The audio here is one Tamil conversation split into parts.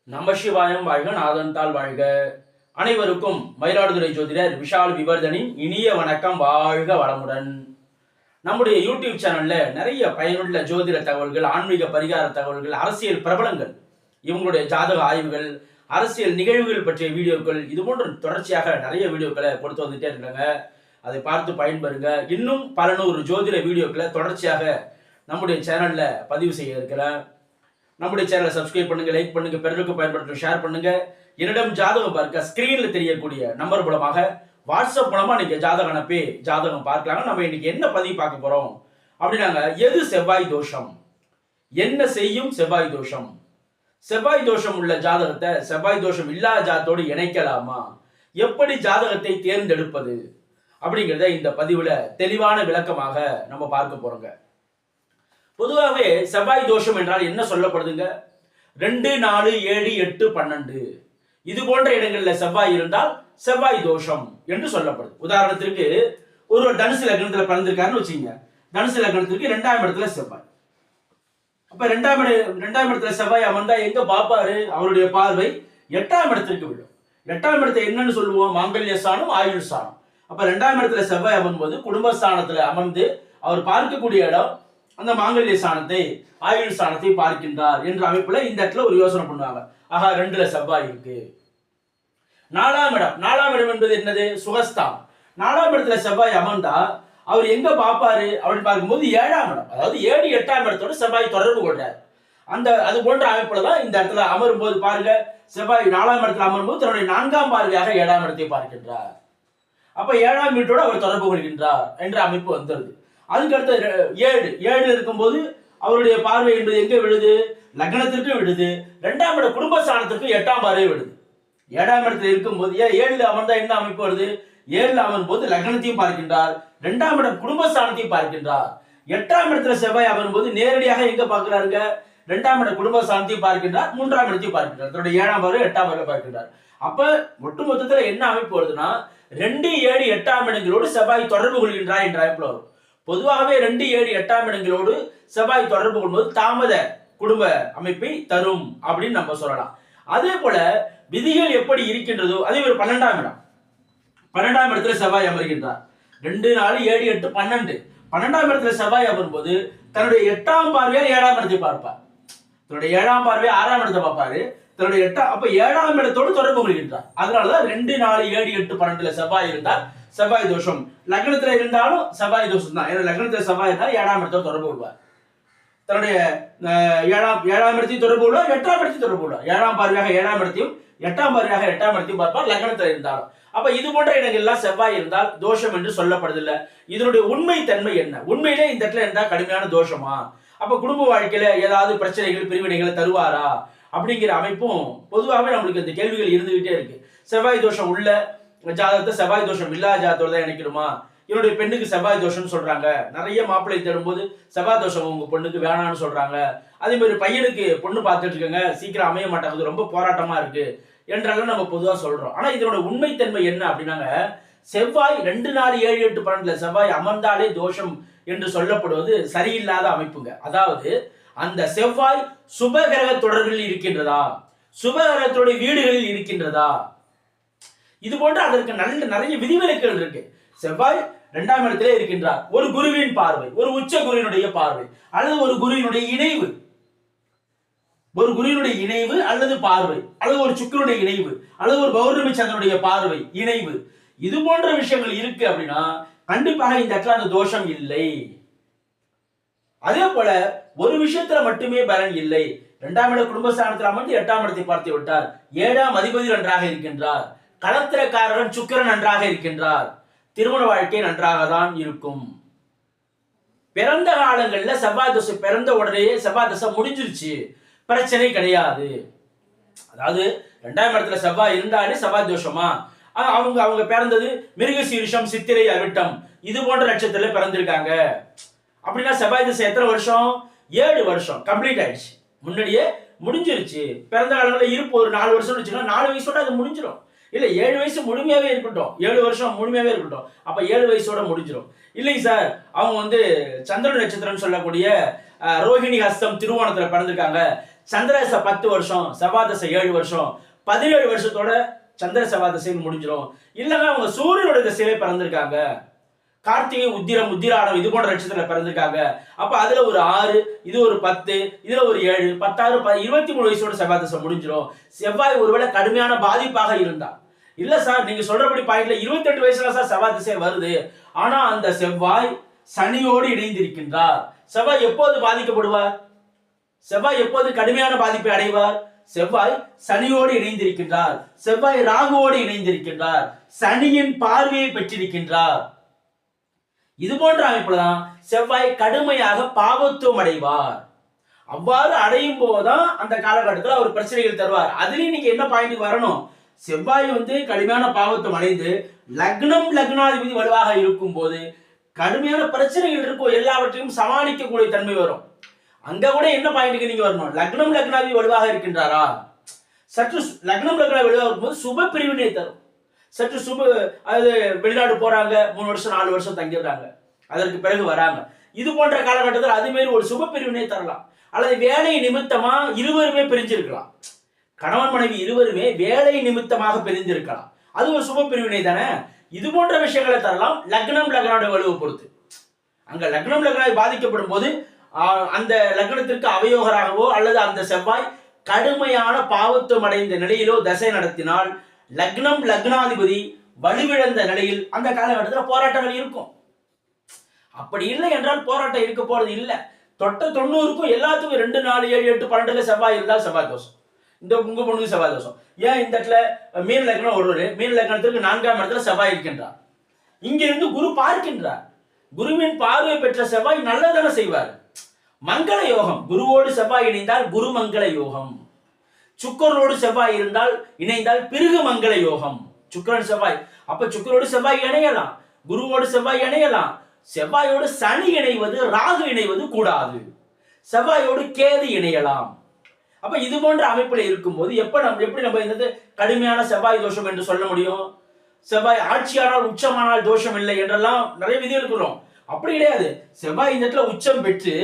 நமசிவாயம் வாழ்க, நாதன்தாள் வாழ்க. அனைவருக்கும் மயிலாடுதுறை ஜோதிடர் விஷால் விவர்தனின் இனிய வணக்கம். வாழ்க வளமுடன். நம்முடைய யூடியூப் சேனல்ல நிறைய பயனுள்ள ஜோதிட தகவல்கள், ஆன்மீக பரிகார தகவல்கள், அரசியல் பிரபலங்கள் இவங்களுடைய ஜாதக ஆய்வுகள், அரசியல் நிகழ்வுகள் பற்றிய வீடியோக்கள், இது போன்ற தொடர்ச்சியாக நிறைய வீடியோக்களை கொடுத்து வந்துட்டே இருக்காங்க. அதை பார்த்து பயன்பெறுங்க. இன்னும் பல நூறு ஜோதிட வீடியோக்களை தொடர்ச்சியாக நம்முடைய சேனல்ல பதிவு செய்ய இருக்கிறேன். நம்முடைய சேனலை சப்ஸ்கிரைப் பண்ணுங்க, லைக் பண்ணுங்க, பிறருக்கு பயன்படுத்தும் ஷேர் பண்ணுங்க. என்னிடம் ஜாதகம் பார்க்க ஸ்கிரீன்ல தெரியக்கூடிய நம்பர் மூலமாக வாட்ஸ்அப் மூலமா நீங்க ஜாதகம் அனுப்பி ஜாதகம் பார்க்கலாங்க. நம்ம இன்னைக்கு என்ன பதிவு பார்க்க போறோம் அப்படின்னாங்க, எது செவ்வாய் தோஷம், என்ன செய்யும் செவ்வாய் தோஷம், செவ்வாய் தோஷம் உள்ள ஜாதகத்தை செவ்வாய் தோஷம் இல்லாத ஜாதத்தோடு இணைக்கலாமா, எப்படி ஜாதகத்தை தேர்ந்தெடுப்பது அப்படிங்கிறத இந்த பதிவுல தெளிவான விளக்கமாக நம்ம பார்க்க போறோங்க. பொதுவாகவே செவ்வாய் தோஷம் என்றால் என்ன சொல்லப்படுதுங்க? 2, 4, 7, 8, 12 இது போன்ற இடங்களில் செவ்வாய் இருந்தால் செவ்வாய் தோஷம் என்று சொல்லப்படுது. உதாரணத்திற்கு ஒரு தனுசு லக்னத்தில் பிறந்திருக்காருன்னு வச்சுங்க. தனுசு லக்னத்திற்கு 2ஆம் இடத்துல செவ்வாய். அப்ப 2ஆம் இடத்துல செவ்வாய் அமர்ந்தா எங்க பார்ப்பாரு? அவருடைய பார்வை 8ஆம் இடத்திற்கு விடும். 8ஆம் இடத்தை என்னன்னு சொல்லுவோம்? மாங்கல்ய ஸ்தானம், ஆயுள் ஸ்தானம். அப்ப 2ஆம் இடத்துல செவ்வாய் அமரும்போது குடும்பஸ்தானத்துல அமர்ந்து அவர் பார்க்கக்கூடிய இடம் அந்த மாங்கல்ய ஸ்தானத்தை, ஆயுள் ஸ்தானத்தை பார்க்கின்றார் என்ற அமைப்புல இந்த இடத்துல ஒரு யோசனை பண்ணுவாங்க. ஆகா, 2ல செவ்வாய் இருக்கு. 4ஆம் இடம் என்பது என்னது? சுகஸ்தானம். 4ஆம் இடத்துல செவ்வாய் அமர்ந்தா அவர் எங்க பார்ப்பாரு அப்படின்னு பார்க்கும்போது 7ஆம் இடம். அதாவது 7, 8ஆம் இடத்தோட செவ்வாய் தொடர்பு கொள்றாரு. அது போன்ற அமைப்புல தான் இந்த இடத்துல அமரும் போது பாருங்க, செவ்வாய் 4ஆம் இடத்துல அமரும்போது தன்னுடைய 4ஆம் பார்வையாக 7ஆம் இடத்தை பார்க்கின்றார். அப்ப 7ஆம் வீட்டோட அவர் தொடர்பு கொள்கின்றார் என்ற அமைப்பு வந்துருது. அதுக்கு அடுத்த 7 இருக்கும்போது அவருடைய பார்வை என்பது எங்க விழுது? லக்னத்திற்கு விடுது. 2ஆம் இட குடும்பஸ்தானத்திற்கு 8ஆம் பார்வை விடுது. 7ஆம் இடத்துல இருக்கும்போது 7ல அமர்ந்தா என்ன அமைப்பு வருது? 7ல அமரும் போது லக்னத்தையும் பார்க்கின்றார், 2ஆம் இடம் குடும்பஸ்தானத்தையும் பார்க்கின்றார். 8ஆம் இடத்துல செவ்வாய் அமரும் போது நேரடியாக எங்க பார்க்கிறாருங்க? 2ஆம் இட குடும்பஸ்தானத்தையும் பார்க்கின்றார், 3ஆம் இடத்தையும் பார்க்கின்றார். தன்னுடைய 7ஆம் பார்வை 8ஆம் பார்வை பார்க்கின்றார். அப்ப ஒட்டுமொத்தத்துல என்ன அமைப்பு வருதுன்னா, 2, 7, 8ஆம் இடங்களோடு செவ்வாய் தொடர்பு கொள்கின்றார் என்ற அமைப்புல வரும். பொதுவாகவே 2, 7, 8ஆம் இடங்களோடு செவ்வாய் தொடர்பு கொள்வது தாமத குடும்ப அமைப்பை தரும் அப்படின்னு நம்ம சொல்லலாம். அதே போல விதிகள் எப்படி இருக்கின்றதோ அதே ஒரு 12ஆம் இடம். 12ஆம் இடத்துல செவ்வாய் அமர்கின்றார். 2, 4, 7, 8, 12. 12ஆம் இடத்துல செவ்வாய் அமரும்போது தன்னுடைய 8ஆம் பார்வையால் 7ஆம் இடத்தை பார்ப்பார். தன்னுடைய 7ஆம் பார்வை 6ஆம் இடத்தை பார்ப்பாரு. தன்னுடைய 7ஆம் இடத்தோடு தொடர்பு கொள்கின்றார். அதனாலதான் 2, 4, 7, 8, 12ல செவ்வாய் இருந்தால் செவ்வாய் தோஷம். லக்னத்துல இருந்தாலும் செவ்வாய் தோஷம் தான். ஏன்னா லக்னத்துல செவ்வாய் இருந்தால் 7ஆம் இடத்தோடு தொடர்பு கொள்வார். தன்னுடைய 7ஆம் இடத்தையும் தொடர்பு கொள்வார், 8ஆம் இடத்தையும் தொடர்பு கொள்வார். 7ஆம் பார்வையாக 7ஆம் இடத்தையும் 8ஆம் பார்வையாக 8ஆம் இடத்தையும் பார்ப்பார் லக்னத்துல இருந்தாலும். அப்ப இது போன்ற இடங்கள்லாம் செவ்வாய் இருந்தால் தோஷம் என்று சொல்லப்படுதில்லை. இதனுடைய உண்மை தன்மை என்ன? உண்மையிலே இந்த இடத்துல இருந்தா கடுமையான தோஷமா? அப்ப குடும்ப வாழ்க்கையில ஏதாவது பிரச்சனைகள், பிரிவினைகளை தருவாரா அப்படிங்கிற அமைப்பும் பொதுவாகவே நம்மளுக்கு இந்த கேள்விகள் இருந்துகிட்டே இருக்கு. செவ்வாய் தோஷம் உள்ள ஜாதகத்தை செவ்வாய் தோஷம் இல்லாத ஜாதகத்தோட தான் இணைக்கணுமா? என்னுடைய பெண்ணுக்கு செவ்வாய் தோஷம்னு சொல்றாங்க. நிறைய மாப்பிள்ளை தேடும்போது செவ்வாய் தோஷம் உங்க பொண்ணுக்கு வேணாம்னு சொல்றாங்க. அதே மாதிரி பையனுக்கு பொண்ணு பார்த்துட்டு இருக்காங்க, சீக்கிரம் அமைய மாட்டாங்க, ரொம்ப போராட்டமா இருக்கு என்றெல்லாம் நம்ம பொதுவாக சொல்றோம். ஆனா இதனோட உண்மைத்தன்மை என்ன அப்படின்னாங்க, செவ்வாய் 2, 4, 7, 8, 12ல செவ்வாய் அமர்ந்தாலே தோஷம் என்று சொல்லப்படுவது சரியில்லாத அமைப்புங்க. அதாவது அந்த செவ்வாய் சுபகிரக தொடர்பில் இருக்கின்றதா, சுபகிரகத்துடைய வீடுகளில் இருக்கின்றதா, இது போன்ற அதற்கு நிறைய விதிவிலக்குகள் இருக்கு. செவ்வாய் 2ஆம் இடத்திலே இருக்கின்றார். ஒரு குருவின் பார்வை, ஒரு உச்ச குருவினுடைய பார்வை, அல்லது ஒரு குருவினுடைய இணைவு, ஒரு குருவினுடைய இணைவு அல்லது பார்வை, அல்லது ஒரு சுக்கிரனுடைய இணைவு, அல்லது ஒரு பௌர்ணமி சந்திரனுடைய பார்வை, இணைவு, இது போன்ற விஷயங்கள் இருக்கு அப்படின்னா கண்டிப்பாக இந்த இடத்துல அந்த தோஷம் இல்லை. அதே போல ஒரு விஷயத்துல மட்டுமே பலன் இல்லை. 2ஆம் இட குடும்பஸ்தானத்தில் அமர்ந்து 8ஆம் இடத்தை பார்த்து விட்டார். 7ஆம் அதிபதி நன்றாக இருக்கின்றார், களத்திரக்காரன் சுக்கிரன் நன்றாக இருக்கின்றார், திருமண வாழ்க்கை நன்றாக தான் இருக்கும். பிறந்த காலங்களில் செவ்வாய் தசை பிறந்த உடனே செவ்வாய் தசை முடிஞ்சிருச்சு, பிரச்சனை கிடையாது. அதாவது 2ஆம் இடத்துல செவ்வாய் இருந்தாலே செவ்வாய் தோஷமா? அவங்க பிறந்தது மிருகசீரிஷம், சித்திரை, அவிட்டம் இது போன்ற நட்சத்திரத்துல பிறந்திருக்காங்க அப்படின்னா செவ்வாய் தசை எத்தனை வருஷம்? 7 வருஷம் கம்ப்ளீட் ஆயிடுச்சு, முன்னாடியே முடிஞ்சிருச்சு. பிறந்த காலங்களில் இருப்பு ஒரு 4 வருஷம் வச்சுக்கலாம், 4 வயசோட அது முடிஞ்சிடும். இல்ல 7 வயசு முழுமையாவே இருக்கட்டும், 7 வருஷம் முழுமையாவே இருக்கட்டும், அப்ப 7 வயசோட முடிஞ்சிடும். இல்லைங்க சார், அவங்க சந்திர நட்சத்திரம் சொல்லக்கூடிய ரோஹிணி ஹஸ்தம் திருவோணத்துல பிறந்திருக்காங்க, சந்திரதசை 10 வருஷம், செவ்வாதசை 7 வருஷம், 17 வருஷத்தோட சந்திர செவ்வாய் தசை முடிஞ்சிடும். இல்லைன்னா அவங்க சூரியனுடைய திசையிலே பிறந்திருக்காங்க, கார்த்திகை உத்திரம் உத்திராடம் இது போன்ற நட்சத்திரத்துல பிறந்திருக்காங்க. அப்ப அதுல ஒரு 6, இது ஒரு 10, இதுல ஒரு 7, 16, 23 வயசோட செவ்வாய் தசை முடிஞ்சிடும். செவ்வாய் ஒருவேளை கடுமையான பாதிப்பாக இருந்தா, இல்ல சார் நீங்க சொல்றபடி பாயிண்ட்ல 28 வயசுல சார் செவ்வாய் திசை வருது, ஆனா அந்த செவ்வாய் சனியோடு இணைந்திருக்கின்றார். செவ்வாய் எப்போது பாதிக்கப்படுவார்? செவ்வாய் எப்போது கடுமையான பாதிப்பை அடைவார்? செவ்வாய் சனியோடு இணைந்திருக்கின்றார், செவ்வாய் ராகுவோடு இணைந்திருக்கின்றார், சனியின் பார்வையை பெற்றிருக்கின்றார். இது போன்ற அமைப்புலதான் செவ்வாய் கடுமையாக பாவத்துவம் அடைவார். அவ்வாறு அடையும் போதுதான் அந்த காலகட்டத்தில் அவர் பிரச்சனைகள் தருவார். அதுலயும் நீங்க என்ன பாயிண்ட் வரணும், செவ்வாய் கடுமையான பாவத்துவம் அடைந்து லக்னாதிபதி வலுவாக இருக்கும் போது கடுமையான பிரச்சனைகள் இருக்கும், எல்லாவற்றையும் சமாளிக்கக்கூடிய தன்மை வரும். அங்க கூட என்ன பாயிண்ட்டுக்கு நீங்க வரணும், லக்னாதிபதி வலுவாக இருக்கின்றாரா, சற்று லக்னாதிபதி வலுவாக இருக்கும்போது சுப பிரிவினை தரும். சற்று அதாவது வெளிநாடு போறாங்க, 3 வருஷம் 4 வருஷம் தங்கிடுறாங்க, அதற்கு பிறகு வராங்க. இது போன்ற காலகட்டத்தில் அது மாதிரி ஒரு சுப பிரிவினை தரலாம். அல்லது வேலை நிமித்தமா இருவருமே பிரிஞ்சிருக்கலாம், கணவன் மனைவி இருவருமே வேலை நிமித்தமாக பிரிந்திருக்கலாம், அது ஒரு சுப பிரிவினை தானே. இது போன்ற விஷயங்களை தரலாம் லக்னோட வலுவை பொறுத்து. அங்க லக்னாதி பாதிக்கப்படும் போது அந்த லக்னத்திற்கு அவயோகராகவோ அல்லது அந்த செவ்வாய் கடுமையான பாவத்துவம் அடைந்த நிலையிலோ தசை நடத்தினால் லக்னாதிபதி வலுவிழந்த நிலையில் அந்த காலகட்டத்தில் போராட்டங்கள் இருக்கும். அப்படி இல்லை என்றால் போராட்டம் இருக்க போறது இல்லை. தொட்ட 90க்கும் எல்லாத்துக்கும் 2, 4, 7, 8, 12 செவ்வாய் இருந்தால் செவ்வாய் தோஷம். இந்த உங்க பொண்ணுக்கு செவ்வாய் தோஷம். ஏன் இந்த இடத்துல மீன லக்னம் ஒரு மீன லக்னத்திற்கு 4ஆம் இடத்துல செவ்வாய் இருக்கின்றார், இங்கிருந்து குரு பார்க்கின்றார். குருவின் பார்வை பெற்ற செவ்வாய் நல்லதான செய்வார். மங்கள யோகம், குருவோடு செவ்வாய் இணைந்தால் குரு மங்கள யோகம், சுக்கரனோடு செவ்வாய் இணைந்தால் பிருகு மங்கள யோகம். சுக்கரன் செவ்வாய், அப்ப சுக்கரோடு செவ்வாய் இணையலாம், குருவோடு செவ்வாய் இணையலாம். செவ்வாயோடு சனி இணைவது ராகு இணைவது கூடாது, செவ்வாயோடு கேது இணையலாம். அப்ப இது போன்ற அமைப்புல இருக்கும்போது எப்படி நம்ம இந்த கடுமையான செவ்வாய் தோஷம் என்று சொல்ல முடியும்? செவ்வாய் ஆட்சியானால் உச்சமானால் தோஷம் இல்லை என்றெல்லாம் நிறைய விதி இருக்கிறோம். அப்படி கிடையாது. செவ்வாய் இந்த இடத்துல உச்சம் பெற்று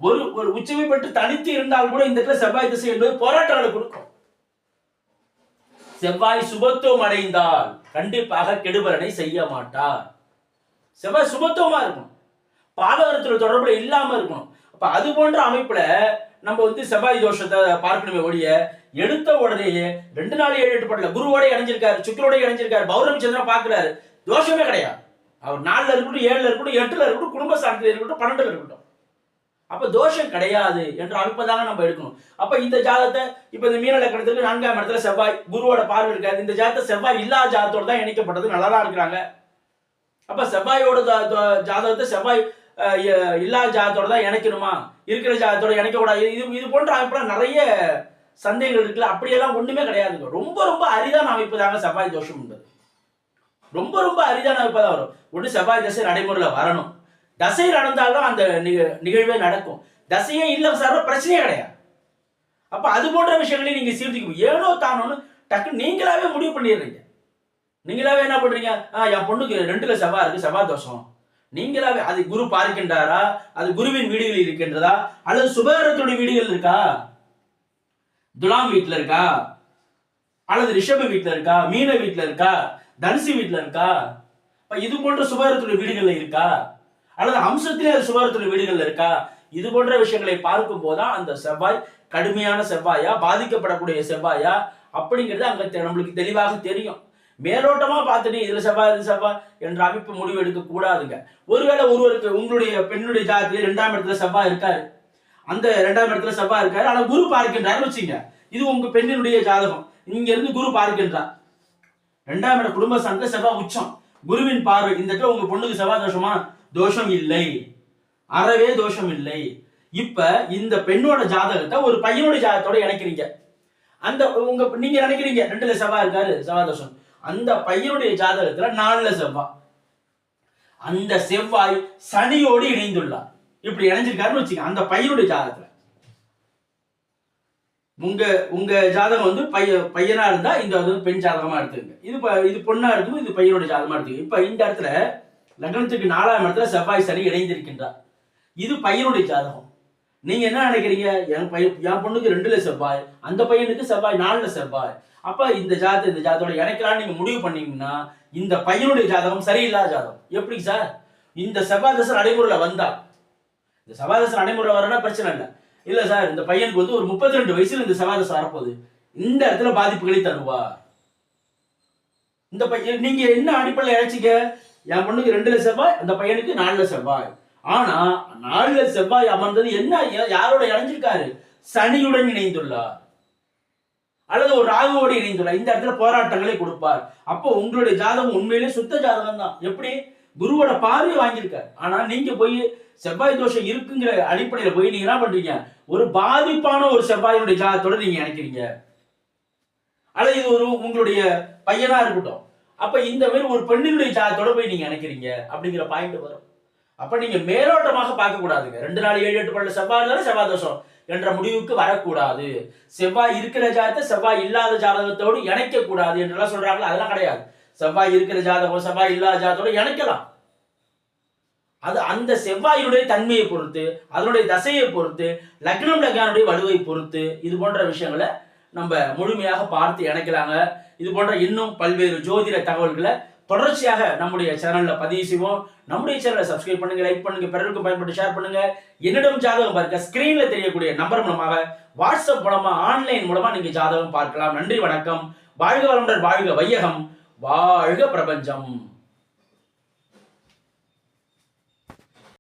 ஒரு உச்சமை பெற்று தனித்து இருந்தால் கூட இந்த இடத்துல செவ்வாய் திசை என்பது போராட்டங்களை கொடுக்கும். செவ்வாய் சுபத்துவம் அடைந்தால் கண்டிப்பாக கெடுபலனை செய்ய மாட்டார். செவ்வாய் சுபத்துவமா இருக்கணும், பாதகத்துல தொடர்புல இல்லாம இருக்கணும். அப்ப அது போன்ற அமைப்புல நம்ம செவ்வாய் தோஷத்தை பார்க்கணுமே ஒழிய எடுத்த உடனேயே 2, 4, 7, 8 படல குருவோட இணைஞ்சிருக்காரு, சுக்கரோட இணைஞ்சிருக்காரு, பௌர்ணமி சந்திரன் பாக்குறாரு, தோஷமே கிடையாது. அவர் 4ல இருக்கட்டும், 7ல இருக்கட்டும், 8ல இருக்கட்டும், குடும்ப சார்ந்தது இருக்கட்டும், 12ல இருக்கட்டும், அப்ப தோஷம் கிடையாது என்ற அமைப்பதாக நம்ம எடுக்கணும். அப்ப இந்த ஜாதகத்தை இப்ப இந்த மீன லக்னத்துக்கு 4ஆம் இடத்துல செவ்வாய் குருவோட பார்வை இருக்காது. இந்த ஜாதகத்தை செவ்வாய் இல்லாத ஜாதகத்தோட தான் இணைக்கப்பட்டது, நல்லா இருக்கிறாங்க. அப்ப செவ்வாயோட ஜாதகத்தை செவ்வாய் இல்லாத ஜாதகத்தோட தான் இணைக்கணுமா, இருக்கிற ஜாதகத்தோட இணைக்க கூடாது, இது போன்ற அமைப்புல நிறைய சந்தேகங்கள் இருக்குல்ல. அப்படியெல்லாம் ஒண்ணுமே கிடையாதுங்க. ரொம்ப ரொம்ப அரிதான அமைப்பு தாங்க செவ்வாய் தோஷம் என்பது. ரொம்ப ரொம்ப அரிதான அமைப்பு தான் வரும். ஒன்று செவ்வாய் தசை நடைமுறையில வரணும், தசை நடந்தால்தான் அந்த நிகழ்வே நடக்கும். தசையே இல்லை சார் பிரச்சனையே கிடையாது. அப்ப அது போன்ற விஷயங்களையும் நீங்க சீர்திக்கும். ஏனோ தானோன்னு டக்கு நீங்களாவே முடிவு பண்ணிடுறீங்க. நீங்களாவே என்ன பண்றீங்க, என் பொண்ணுக்கு 2ல செவ்வாய் இருக்கு, செவ்வாய் தோஷம். நீங்களாவே அது குரு பார்க்கின்றாரா, அது குருவின் வீடுகளில் இருக்கின்றதா, அல்லது சுபகிரகத்துடைய வீடுகள் இருக்கா, துலாம் வீட்டுல இருக்கா, அல்லது ரிஷப வீட்டுல இருக்கா, மீன வீட்டுல இருக்கா, தனுசு வீட்டுல இருக்கா, இது போன்ற சுபகிரகத்துடைய வீடுகள்ல இருக்கா, அல்லது அம்சத்திலே அது சுபகிரகத்துடைய வீடுகள்ல இருக்கா, இது போன்ற விஷயங்களை பார்க்கும் போதுதான் அந்த செவ்வாய் கடுமையான செவ்வாயா, பாதிக்கப்படக்கூடிய செவ்வாயா அப்படிங்கிறது அங்க நம்மளுக்கு தெளிவாக தெரியும். மேலோட்டமா பார்த்துட்டு இதுல செவ்வாய் இது செவ்வாய் என்ற அமைப்பு முடிவு எடுக்க கூடாதுங்க. ஒருவேளை ஒருவருக்கு உங்களுடைய பெண்ணுடைய ஜாதகத்தில் 2ஆம் இடத்துல செவ்வாய் இருக்காரு, அந்த 2ஆம் இடத்துல செவ்வாய் இருக்காரு, ஆனா குரு பார்க்கின்றார் வச்சுங்க, இது உங்க பெண்ணினுடைய ஜாதகம், இங்க இருந்து குரு பார்க்கின்றார், 2ஆம் இட குடும்ப சார்ந்த செவ்வாய் உச்சம், குருவின் பார்வை, இந்த இடத்துல உங்க பொண்ணுக்கு செவ்வாய் தோஷமா? தோஷம் இல்லை, அறவே தோஷம் இல்லை. இப்ப இந்த பெண்ணோட ஜாதகத்தை ஒரு பையனோட ஜாதகத்தோட இணைக்கிறீங்க. அந்த நீங்க நினைக்கிறீங்க 2ல செவ்வாய் இருக்காரு, செவ்வாய் தோஷம். அந்த பையனுடைய ஜாதகத்துல 4ல செவ்வாய், அந்த செவ்வாய் சனியோடு இணைந்துள்ளார், இப்படி இணைஞ்சிருக்காருன்னு வச்சுக்க. அந்த பையனுடைய ஜாதகத்துல உங்க ஜாதகம் பையனா இருந்தா இந்த பெண் ஜாதகமா எடுத்துக்கங்க, இது பொண்ணா இருக்கும், இது பையனுடைய ஜாதகமா எடுத்துக்கங்க. இப்ப இந்த இடத்துல லக்னத்துக்கு 4ஆம் இடத்துல செவ்வாய் சனி இணைந்திருக்கின்றார், இது பையனுடைய ஜாதகம். நீங்க என்ன நினைக்கிறீங்க? என் பொண்ணுக்கு 2ல செவ்வாய், அந்த பையனுக்கு செவ்வாய் 4ல செவ்வாய். அப்ப இந்த ஜாதத்தோட இணைக்கலாம்னு நீங்க முடிவு பண்ணீங்கன்னா இந்த பையனுடைய ஜாதகம் சரியில்லாத ஜாதகம். எப்படி சார்? இந்த செவ்வாய் தசை நடைமுறையில வந்தா, இந்த செவ்வாய் தசை நடைமுறை வரனா பிரச்சனை இல்லை. இல்ல சார், இந்த பையனுக்கு வந்து ஒரு 32 வயசுல இந்த செவ்வாய் தசை வரப்போகுது, இந்த இடத்துல பாதிப்புகளை தருவா. இந்த பையன் நீங்க என்ன அடிப்படையில் இழைச்சிக்க? என் பொண்ணுக்கு 2ல செவ்வாய், அந்த பையனுக்கு 4ல செவ்வாய். ஆனா 4ல செவ்வாய் அமர்ந்தது என்ன யாரோட இணைஞ்சிருக்காரு? சனியுடன் இணைந்துள்ளார் அல்லது ஒரு ராகுவோடு இணைந்துள்ளார். இந்த இடத்துல போராட்டங்களை கொடுப்பார். அப்போ உங்களுடைய ஜாதகம் உண்மையிலேயே சுத்த ஜாதகம் தான். எப்படி? குருவோட பார்வை வாங்கியிருக்காரு. ஆனா நீங்க போய் செவ்வாய் தோஷம் இருக்குங்கிற அடிப்படையில போய் நீங்க என்ன பண்றீங்க? ஒரு பாதிப்பான ஒரு செவ்வாயினுடைய ஜாதகத்தோட நீங்க இணைக்கிறீங்க. அல்லது இது ஒரு உங்களுடைய பையனா இருக்கட்டும், அப்ப இந்த மாதிரி ஒரு பெண்ணினுடைய ஜாதகத்தோட போய் நீங்க நினைக்கிறீங்க அப்படிங்கிற பாயிண்ட் வரும். அப்ப நீங்க மேலோட்டமாக பார்க்க கூடாதுங்க. 2 4 7 8 12 செவ்வாய் இருந்தாலும் செவ்வாய் தோஷம் என்ற முடிவுக்கு வரக்கூடாது. செவ்வாய் இருக்கிற ஜாதகத்தை செவ்வாய் இல்லாத ஜாதகத்தோடு இணைக்க கூடாது என்றெல்லாம் சொல்றாங்களா, அதெல்லாம் கிடையாது. செவ்வாய் இருக்கிற ஜாதகம் செவ்வாய் இல்லாத ஜாதகத்தோடு இணைக்கலாம். அது அந்த செவ்வாயுடைய தன்மையை பொறுத்து, அதனுடைய தசையை பொறுத்து, லக்னம் லக்னானுடைய வலுவை பொறுத்து இது போன்ற விஷயங்களை நம்ம முழுமையாக பார்த்து இணைக்கலாங்க. இது போன்ற இன்னும் பல்வேறு ஜோதிட தகவல்களை தொடர்ச்சியாக நம்முடைய சேனல்ல பதிவு செய்வோம். நம்முடைய சேனலை சப்ஸ்கிரைப் பண்ணுங்க, லைக் பண்ணுங்க, பிறருக்கும் பயன்பட்டு ஷேர் பண்ணுங்க. என்னிடம் ஜாதகம் பார்க்க ஸ்கிரீன்ல தெரியக்கூடிய நம்பர் மூலமாக, வாட்ஸ்அப் மூலமா, ஆன்லைன் மூலமா நீங்க ஜாதகம் பார்க்கலாம். நன்றி, வணக்கம். வாழ்க வளமுடன், வாழ்க வையகம், வாழ்க பிரபஞ்சம்.